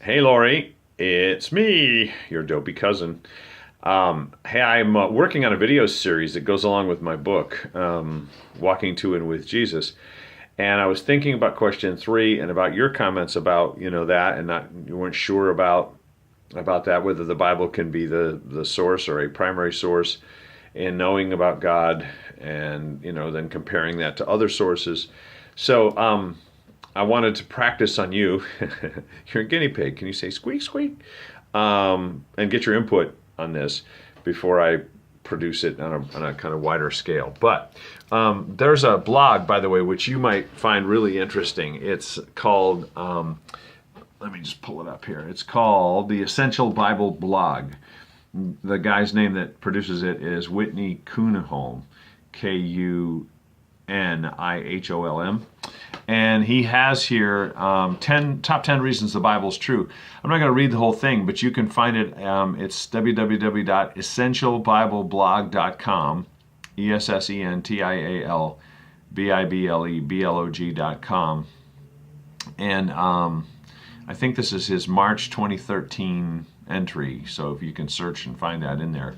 Hey, Lori, it's me, your dopey cousin. Hey, I'm working on a video series that goes along with my book, Walking to and with Jesus. And I was thinking about question three and about your comments about that, and not you weren't sure about that, whether the Bible can be the source or a primary source in knowing about God, and then comparing that to other sources. So I wanted to practice on you. You're a guinea pig. Can you say squeak, squeak? And get your input on this before I produce it on a kind of wider scale. But there's a blog, by the way, which you might find really interesting. It's called, let me just pull it up here. It's called the Essential Bible Blog. The guy's name that produces it is Whitney Kuhnholm, Kunihom, and he has here top 10 reasons the Bible's true. I'm not going to read the whole thing, but you can find it. It's www.essentialbibleblog.com, essentialbibleblog.com, and I think this is his March 2013 entry, so if you can search and find that in there,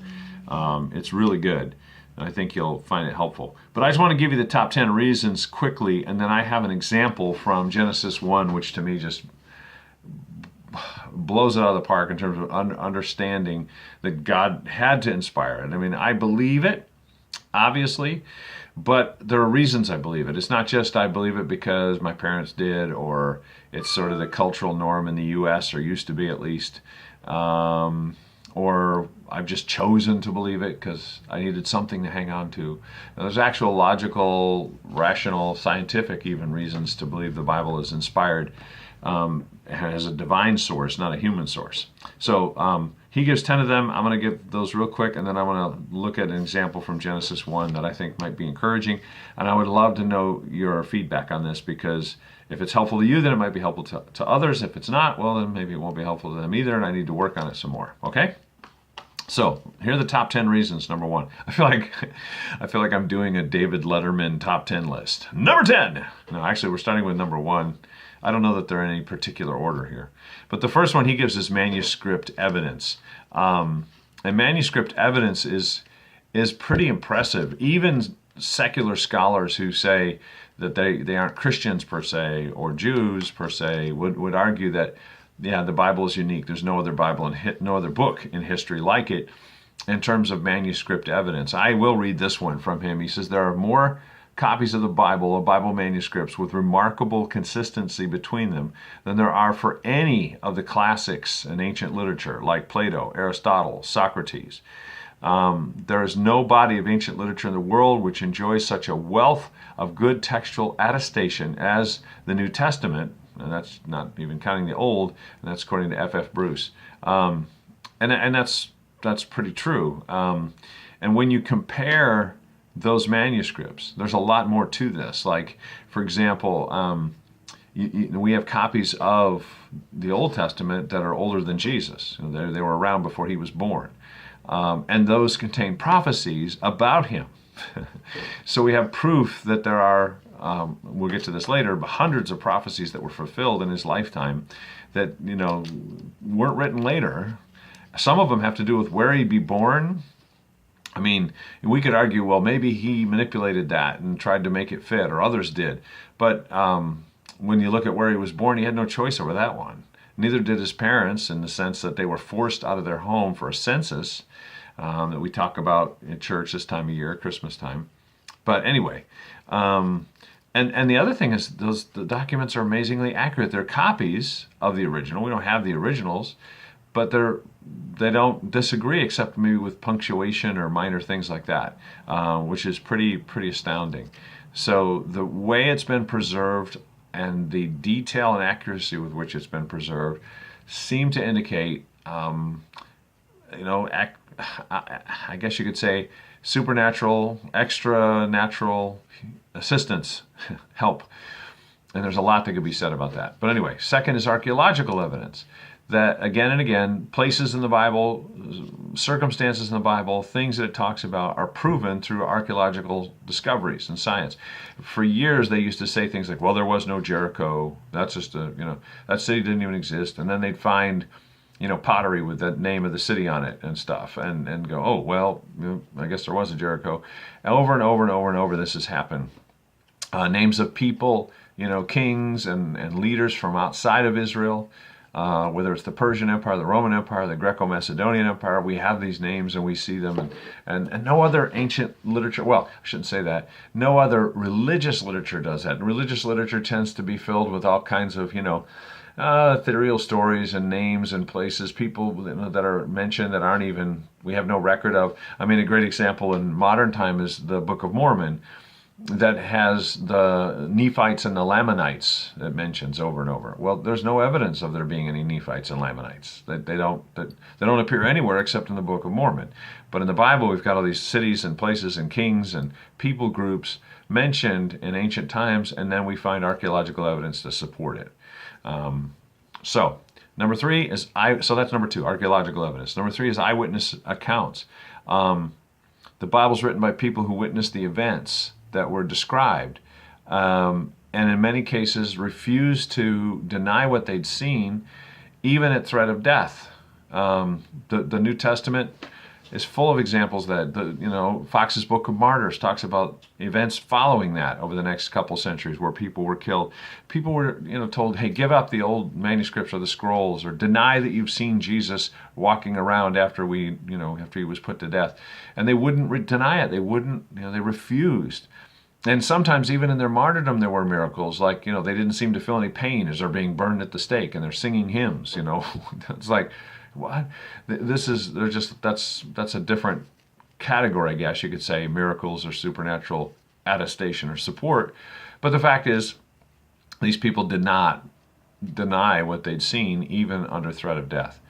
it's really good. And I think you'll find it helpful. But I just want to give you the top 10 reasons quickly, and then I have an example from Genesis 1, which to me just blows it out of the park in terms of understanding that God had to inspire it. I mean, I believe it, obviously, but there are reasons I believe it. It's not just I believe it because my parents did, or it's sort of the cultural norm in the U.S., or used to be at least. Or I've just chosen to believe it because I needed something to hang on to. Now, there's actual logical, rational, scientific even reasons to believe the Bible is inspired. It has a divine source, not a human source. So he gives 10 of them. I'm going to give those real quick, and then I want to look at an example from Genesis 1 that I think might be encouraging. And I would love to know your feedback on this, because if it's helpful to you, then it might be helpful to others. If it's not, well, then maybe it won't be helpful to them either, and I need to work on it some more. Okay? So here are the top 10 reasons. Number one, I feel like I'm doing a David Letterman top 10 list. Number 10. No, actually, we're starting with number one. I don't know that they're in any particular order here, but the first one he gives is manuscript evidence. And manuscript evidence is pretty impressive. Even secular scholars who say that they aren't Christians per se, or Jews per se, would argue that, yeah, the Bible is unique. There's no other Bible and no other book in history like it in terms of manuscript evidence. I will read this one from him. He says, there are more copies of the Bible, or Bible manuscripts, with remarkable consistency between them than there are for any of the classics in ancient literature, like Plato, Aristotle, Socrates. There is no body of ancient literature in the world which enjoys such a wealth of good textual attestation as the New Testament, and that's not even counting the Old, and that's according to F.F. Bruce. And that's pretty true. And when you compare those manuscripts, there's a lot more to this. Like, for example, we have copies of the Old Testament that are older than Jesus. They were around before he was born. And those contain prophecies about him. So we have proof that there are, we'll get to this later, but hundreds of prophecies that were fulfilled in his lifetime that, weren't written later. Some of them have to do with where he'd be born. I mean, we could argue, well, maybe he manipulated that and tried to make it fit, or others did. But when you look at where he was born, he had no choice over that one. Neither did his parents, in the sense that they were forced out of their home for a census that we talk about in church this time of year, Christmas time. But anyway, and the other thing is the documents are amazingly accurate. They're copies of the original. We don't have the originals, but they don't disagree, except maybe with punctuation or minor things like that, which is pretty astounding. So the way it's been preserved and the detail and accuracy with which it's been preserved seem to indicate, I guess you could say, supernatural, extra natural assistance, help. And there's a lot that could be said about that. But anyway, second is archaeological evidence. that again and again, places in the Bible, circumstances in the Bible, things that it talks about are proven through archaeological discoveries and science. For years, they used to say things like, well, there was no Jericho. That's just that city didn't even exist. And then they'd find, pottery with the name of the city on it and stuff, and go, oh, well, I guess there was a Jericho. And over and over and over and over, this has happened. Names of people, kings and leaders from outside of Israel, whether it's the Persian Empire, the Roman Empire, the Greco-Macedonian Empire, we have these names and we see them. And no other ancient literature, well, I shouldn't say that, no other religious literature does that. Religious literature tends to be filled with all kinds of, ethereal stories and names and places, people that are mentioned that aren't even, we have no record of. I mean, a great example in modern time is the Book of Mormon, that has the Nephites and the Lamanites that mentions over and over. Well, there's no evidence of there being any Nephites and Lamanites. They don't appear anywhere except in the Book of Mormon. But in the Bible, we've got all these cities and places and kings and people groups mentioned in ancient times, and then we find archaeological evidence to support it. So number three is so that's number two, archaeological evidence. Number three is eyewitness accounts. The Bible's written by people who witnessed the events that were described, and in many cases refused to deny what they'd seen, even at threat of death. The New Testament is full of examples that Fox's Book of Martyrs talks about events following that over the next couple centuries where people were killed. People were told, hey, give up the old manuscripts or the scrolls, or deny that you've seen Jesus walking around after he was put to death. And they wouldn't deny it. They wouldn't, they refused. And sometimes even in their martyrdom there were miracles, like, they didn't seem to feel any pain as they're being burned at the stake and they're singing hymns, It's like, what? That's a different category, I guess you could say, miracles or supernatural attestation or support. But the fact is, these people did not deny what they'd seen, even under threat of death,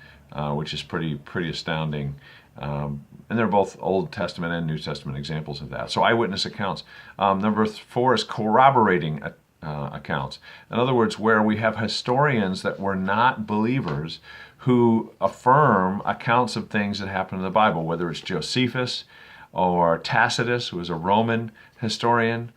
which is pretty astounding. And they're both Old Testament and New Testament examples of that. So eyewitness accounts. Number four is corroborating accounts. In other words, where we have historians that were not believers who affirm accounts of things that happened in the Bible, whether it's Josephus or Tacitus, who was a Roman historian.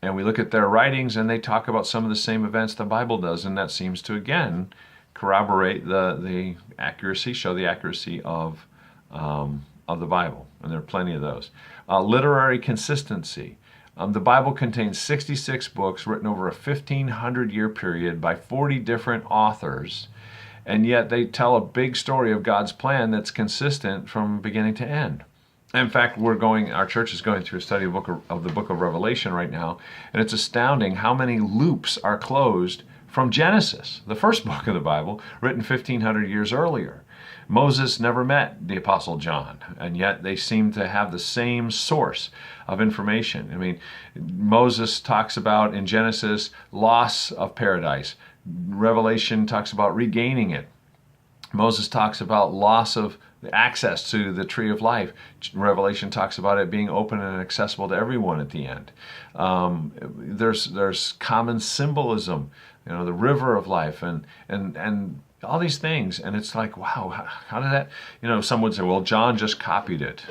And we look at their writings and they talk about some of the same events the Bible does, and that seems to, again, corroborate the accuracy, show the accuracy of the Bible, and there are plenty of those. Literary consistency. The Bible contains 66 books written over a 1,500-year period by 40 different authors, and yet they tell a big story of God's plan that's consistent from beginning to end. In fact, our church is going through a study of the book of Revelation right now, and it's astounding how many loops are closed from Genesis, the first book of the Bible, written 1,500 years earlier. Moses never met the Apostle John, and yet they seem to have the same source of information. I mean, Moses talks about, in Genesis, loss of paradise. Revelation talks about regaining it. Moses talks about loss of access to the tree of life. Revelation talks about it being open and accessible to everyone at the end. There's common symbolism, the river of life, and all these things, and it's like, wow, how did that, some would say, well, John just copied it.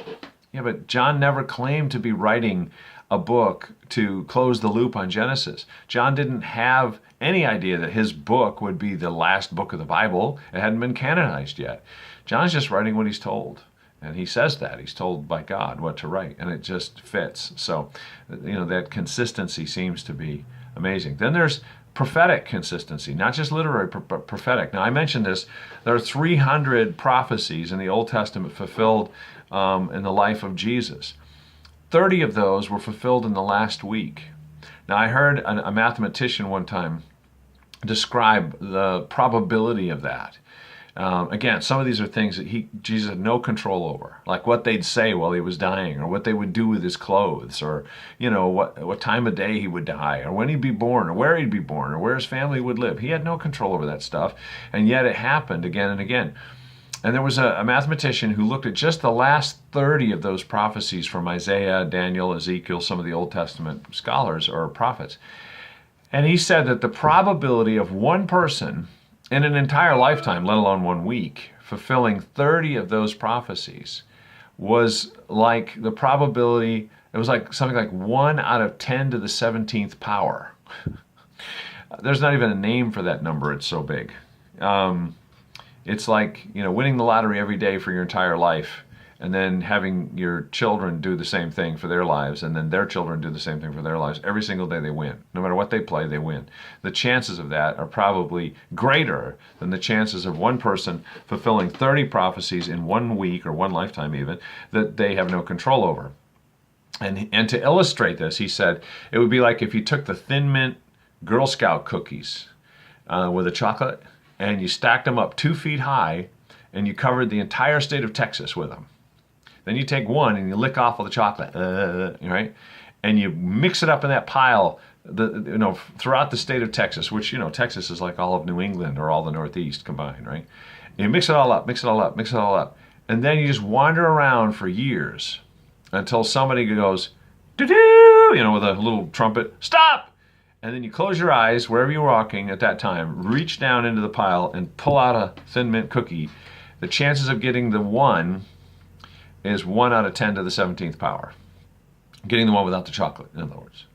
Yeah, but John never claimed to be writing a book to close the loop on Genesis. John didn't have any idea that his book would be the last book of the Bible. It hadn't been canonized yet. John's just writing what he's told. And he says that. He's told by God what to write, and it just fits. So, that consistency seems to be amazing. Then there's prophetic consistency, not just literary, but prophetic. Now, I mentioned this. There are 300 prophecies in the Old Testament fulfilled in the life of Jesus. 30 of those were fulfilled in the last week. Now, I heard a mathematician one time describe the probability of that. Again, some of these are things that Jesus had no control over, like what they'd say while he was dying, or what they would do with his clothes, or what time of day he would die, or when he'd be born, or where he'd be born, or where his family would live. He had no control over that stuff, and yet it happened again and again. And there was a mathematician who looked at just the last 30 of those prophecies from Isaiah, Daniel, Ezekiel, some of the Old Testament scholars or prophets. And he said that the probability of one person in an entire lifetime, let alone 1 week, fulfilling 30 of those prophecies was like the probability, it was like something like 1 out of 10 to the 17th power. There's not even a name for that number, it's so big. It's like, winning the lottery every day for your entire life, and then having your children do the same thing for their lives, and then their children do the same thing for their lives. Every single day they win. No matter what they play, they win. The chances of that are probably greater than the chances of one person fulfilling 30 prophecies in 1 week, or one lifetime even, that they have no control over. And to illustrate this, he said, it would be like if you took the Thin Mint Girl Scout cookies with a chocolate, and you stacked them up 2 feet high, and you covered the entire state of Texas with them. Then you take one and you lick off all the chocolate, right? And you mix it up in that pile, throughout the state of Texas, which, Texas is like all of New England or all the Northeast combined, right? And you mix it all up, mix it all up, mix it all up. And then you just wander around for years until somebody goes, doo-doo, with a little trumpet, stop! And then you close your eyes wherever you're walking at that time, reach down into the pile and pull out a Thin Mint cookie. The chances of getting the one is 1 out of 10 to the 17th power. Getting the one without the chocolate, in other words.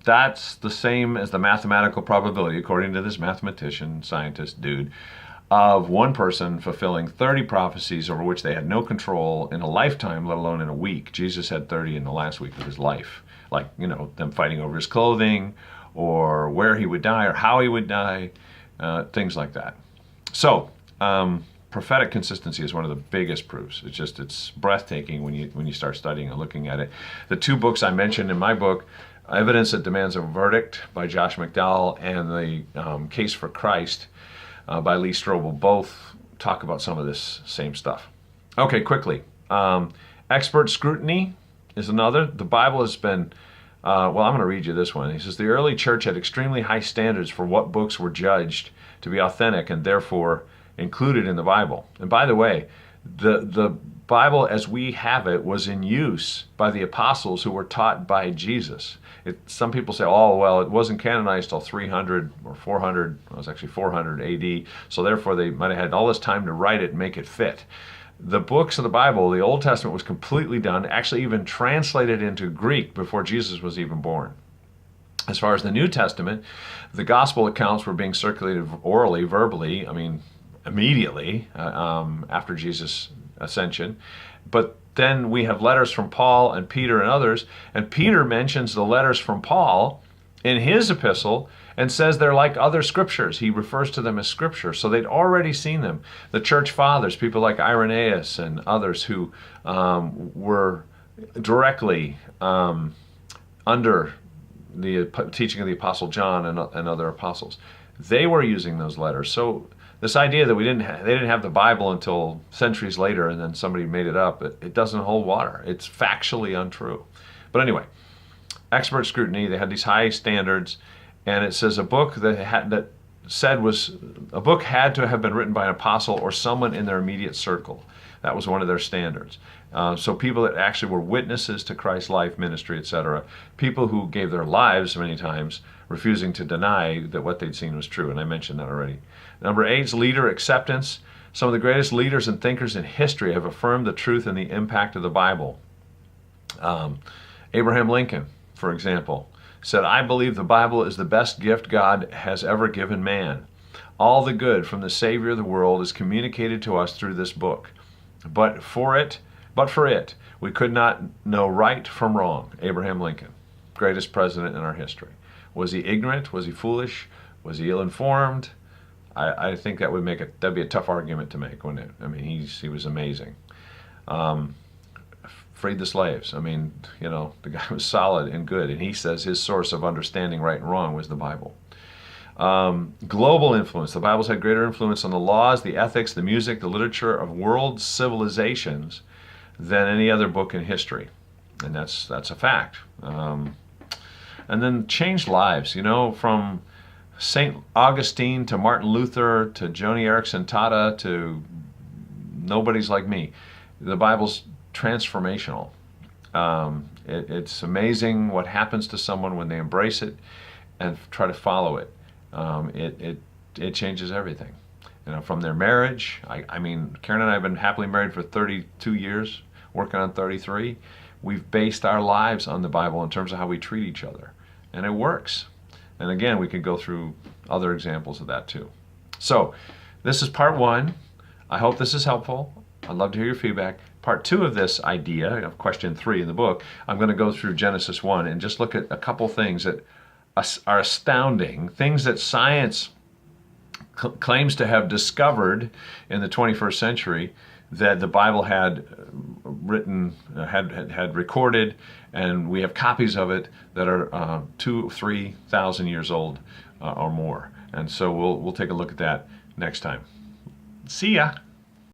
That's the same as the mathematical probability, according to this mathematician, scientist dude, of one person fulfilling 30 prophecies over which they had no control in a lifetime, let alone in a week. Jesus had 30 in the last week of his life. Like, them fighting over his clothing, or where he would die, or how he would die, things like that. So, prophetic consistency is one of the biggest proofs. It's breathtaking when you start studying and looking at it. The 2 books I mentioned in my book, Evidence That Demands a Verdict by Josh McDowell, and The Case for Christ by Lee Strobel, both talk about some of this same stuff. Okay, quickly. Expert scrutiny is another. The Bible has been, I'm going to read you this one. He says, the early church had extremely high standards for what books were judged to be authentic and therefore included in the Bible. And by the way, the Bible as we have it was in use by the apostles who were taught by Jesus. Some people say, oh, well, it wasn't canonized till 300 or 400. It was actually 400 AD. So therefore, they might have had all this time to write it and make it fit. The books of the Bible, the Old Testament was completely done, actually even translated into Greek before Jesus was even born. As far as the New Testament, the gospel accounts were being circulated orally, verbally, immediately after Jesus' ascension. But then we have letters from Paul and Peter and others, and Peter mentions the letters from Paul in his epistle and says they're like other scriptures. He refers to them as scripture. So they'd already seen them. The church fathers, people like Irenaeus and others who were directly under the teaching of the Apostle John and other apostles, they were using those letters. So this idea that they didn't have the Bible until centuries later and then somebody made it up, it doesn't hold water. It's factually untrue. But anyway, expert scrutiny, they had these high standards, and it says a book had to have been written by an apostle or someone in their immediate circle. That was one of their standards. So people that actually were witnesses to Christ's life, ministry, etc. People who gave their lives many times, refusing to deny that what they'd seen was true, and I mentioned that already. Number 8 is leader acceptance. Some of the greatest leaders and thinkers in history have affirmed the truth and the impact of the Bible. Abraham Lincoln, for example, said, I believe the Bible is the best gift God has ever given man. All the good from the Savior of the world is communicated to us through this book. But for it, we could not know right from wrong. Abraham Lincoln, greatest president in our history. Was he ignorant? Was he foolish? Was he ill-informed? I think that'd be a tough argument to make, wouldn't it? He was amazing. Freed the slaves. The guy was solid and good, and he says his source of understanding right and wrong was the Bible. Global influence. The Bible's had greater influence on the laws, the ethics, the music, the literature of world civilizations than any other book in history, and that's a fact. And then changed lives. From St. Augustine to Martin Luther to Joni Eareckson Tada to Nobody's Like Me. The Bible's transformational. It's amazing what happens to someone when they embrace it and try to follow it. It it changes everything. From their marriage, I mean, Karen and I have been happily married for 32 years, working on 33. We've based our lives on the Bible in terms of how we treat each other, and it works. And again, we could go through other examples of that too. So this is part one. I hope this is helpful. I'd love to hear your feedback. Part two of this idea, of question 3 in the book, I'm going to go through Genesis 1 and just look at a couple things that are astounding, things that science claims to have discovered in the 21st century that the Bible had written, had recorded, and we have copies of it that are 2,000-3,000 years old or more. And so we'll take a look at that next time. See ya.